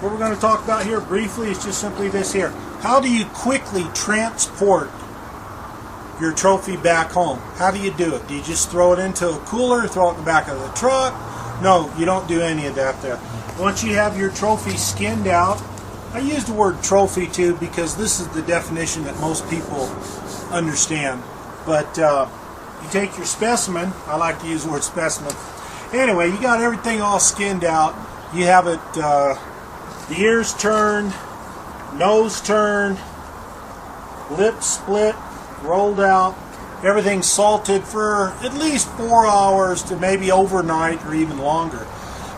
What we're going to talk about here briefly is just simply this here. How do you quickly transport your trophy back home? How do you do it? Do you just throw it into a cooler, throw it in the back of the truck? No, you don't do any of that there. Once you have your trophy skinned out, I use the word trophy too because this is the definition that most people understand. But you take your specimen, I like to use the word specimen. Anyway, you got everything all skinned out. You have it the ears turned, nose turned, lips split, rolled out, everything salted for at least 4 hours to maybe overnight or even longer.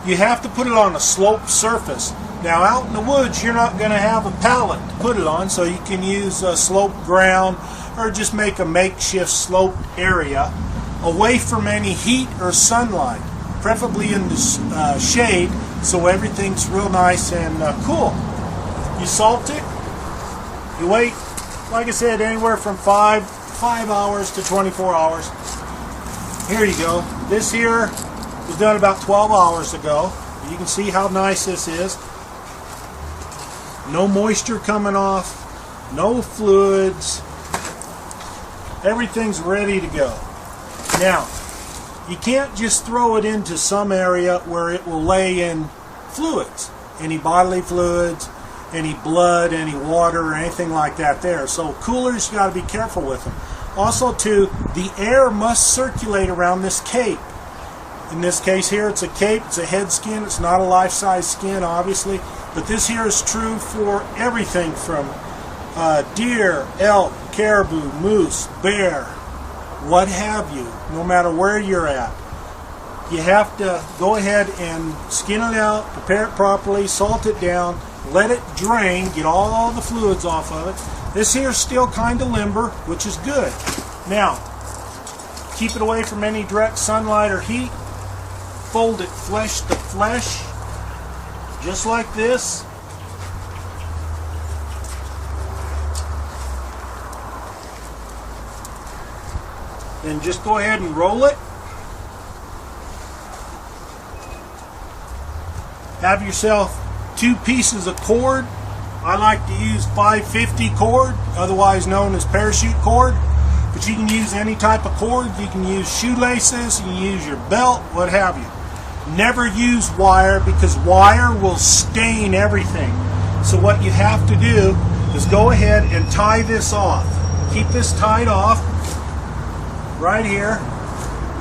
You have to put it on a sloped surface. Now out in the woods you're not going to have a pallet to put it on, so you can use a sloped ground or just make a makeshift sloped area away from any heat or sunlight, preferably in the shade, so everything's real nice and cool. You salt it, you wait, like I said, anywhere from 5 hours to 24 hours. Here you go. This here was done about 12 hours ago. You can see how nice this is. No moisture coming off, no fluids. Everything's ready to go. Now, you can't just throw it into some area where it will lay in fluids, any bodily fluids, any blood, any water, or anything like that there. So coolers, you got to be careful with them. Also too, the air must circulate around this cape. In this case here, it's a cape, it's a head skin, it's not a life-size skin obviously, but this here is true for everything from deer, elk, caribou, moose, bear, what have you, no matter where you're at. You have to go ahead and skin it out, prepare it properly, salt it down, let it drain, get all the fluids off of it. This here is still kind of limber, which is good. Now, keep it away from any direct sunlight or heat. Fold it flesh to flesh, just like this. Then just go ahead and roll it. Have yourself 2 pieces of cord. I like to use 550 cord, otherwise known as parachute cord, but you can use any type of cord. You can use shoelaces, you can use your belt, what have you. Never use wire because wire will stain everything. So what you have to do is go ahead and tie this off. Keep this tied off right here.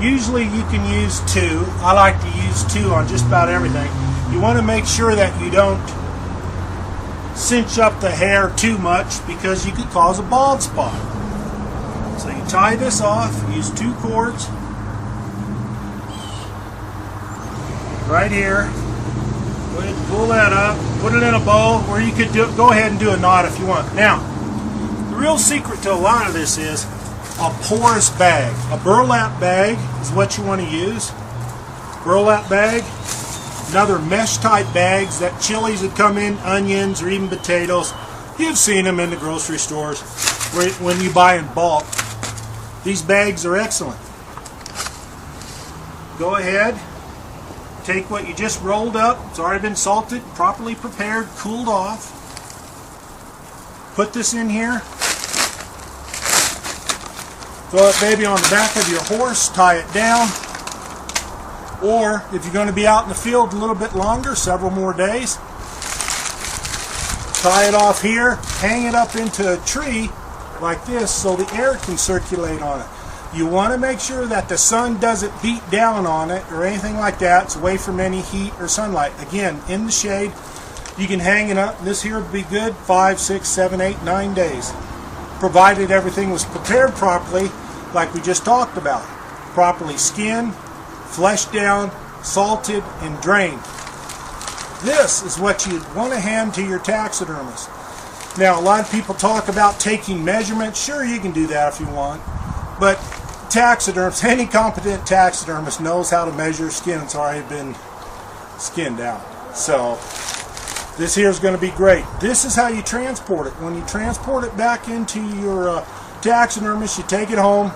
Usually you can use 2. I like to use 2 on just about everything. You want to make sure that you don't cinch up the hair too much because you could cause a bald spot. So you tie this off, use 2 cords right here. Go ahead and pull that up, put it in a bow, or you could go ahead and do a knot if you want. Now, the real secret to a lot of this is a porous bag. A burlap bag is what you want to use. Burlap bag. Another mesh type bags that chilies would come in, onions or even potatoes. You've seen them in the grocery stores when you buy in bulk. These bags are excellent. Go ahead, take what you just rolled up. It's already been salted, properly prepared, cooled off. Put this in here. Throw it maybe on the back of your horse, tie it down. Or if you're going to be out in the field a little bit longer, several more days, tie it off here, hang it up into a tree like this so the air can circulate on it. You want to make sure that the sun doesn't beat down on it or anything like that. It's away from any heat or sunlight. Again, in the shade, you can hang it up. This here would be good 5, 6, 7, 8, 9 days, provided everything was prepared properly like we just talked about. Properly skinned, fleshed down, salted, and drained. This is what you'd want to hand to your taxidermist. Now, a lot of people talk about taking measurements. Sure, you can do that if you want, but taxidermists, any competent taxidermist knows how to measure skin that's already been skinned out. So this here is going to be great. This is how you transport it. When you transport it back into your taxidermist, you take it home.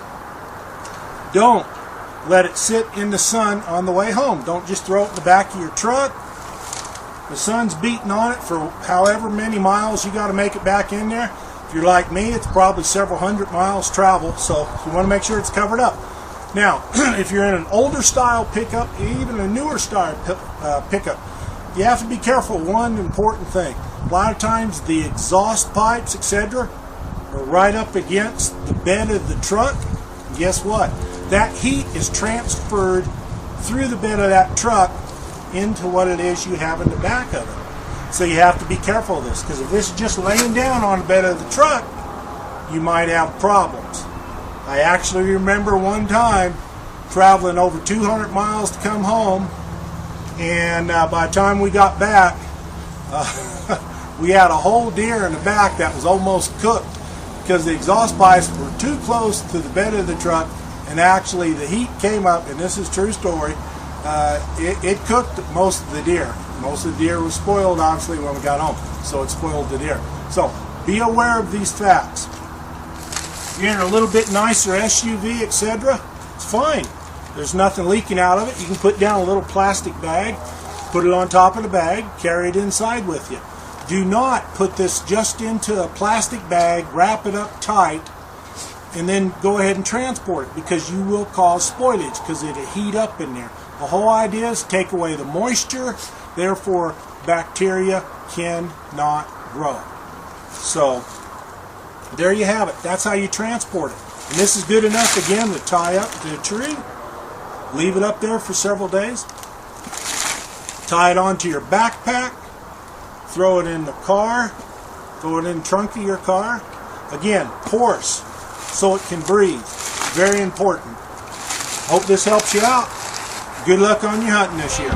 Don't let it sit in the sun on the way home. Don't just throw it in the back of your truck. The sun's beating on it for however many miles you got to make it back in there. If you're like me, it's probably several hundred miles travel, so you want to make sure it's covered up. Now, if you're in an older style pickup, even a newer style pickup, you have to be careful. One important thing: a lot of times the exhaust pipes, etc., are right up against the bed of the truck. And guess what? That heat is transferred through the bed of that truck into what it is you have in the back of it. So you have to be careful of this, because if this is just laying down on the bed of the truck, you might have problems. I actually remember one time traveling over 200 miles to come home, and by the time we got back, we had a whole deer in the back that was almost cooked because the exhaust pipes were too close to the bed of the truck, and actually the heat came up, and this is a true story. It cooked most of the deer. Most of the deer was spoiled, obviously, when we got home, so it spoiled the deer. So be aware of these facts. If you're in a little bit nicer SUV, etc., it's fine. There's nothing leaking out of it. You can put down a little plastic bag, put it on top of the bag, carry it inside with you. Do not put this just into a plastic bag, wrap it up tight, and then go ahead and transport it, because you will cause spoilage because it'll heat up in there. The whole idea is to take away the moisture, therefore bacteria cannot grow. So there you have it. That's how you transport it. And this is good enough, again, to tie up the tree, leave it up there for several days, tie it onto your backpack, throw it in the car, throw it in the trunk of your car. Again, porous, so it can breathe. Very important. Hope this helps you out. Good luck on your hunting this year.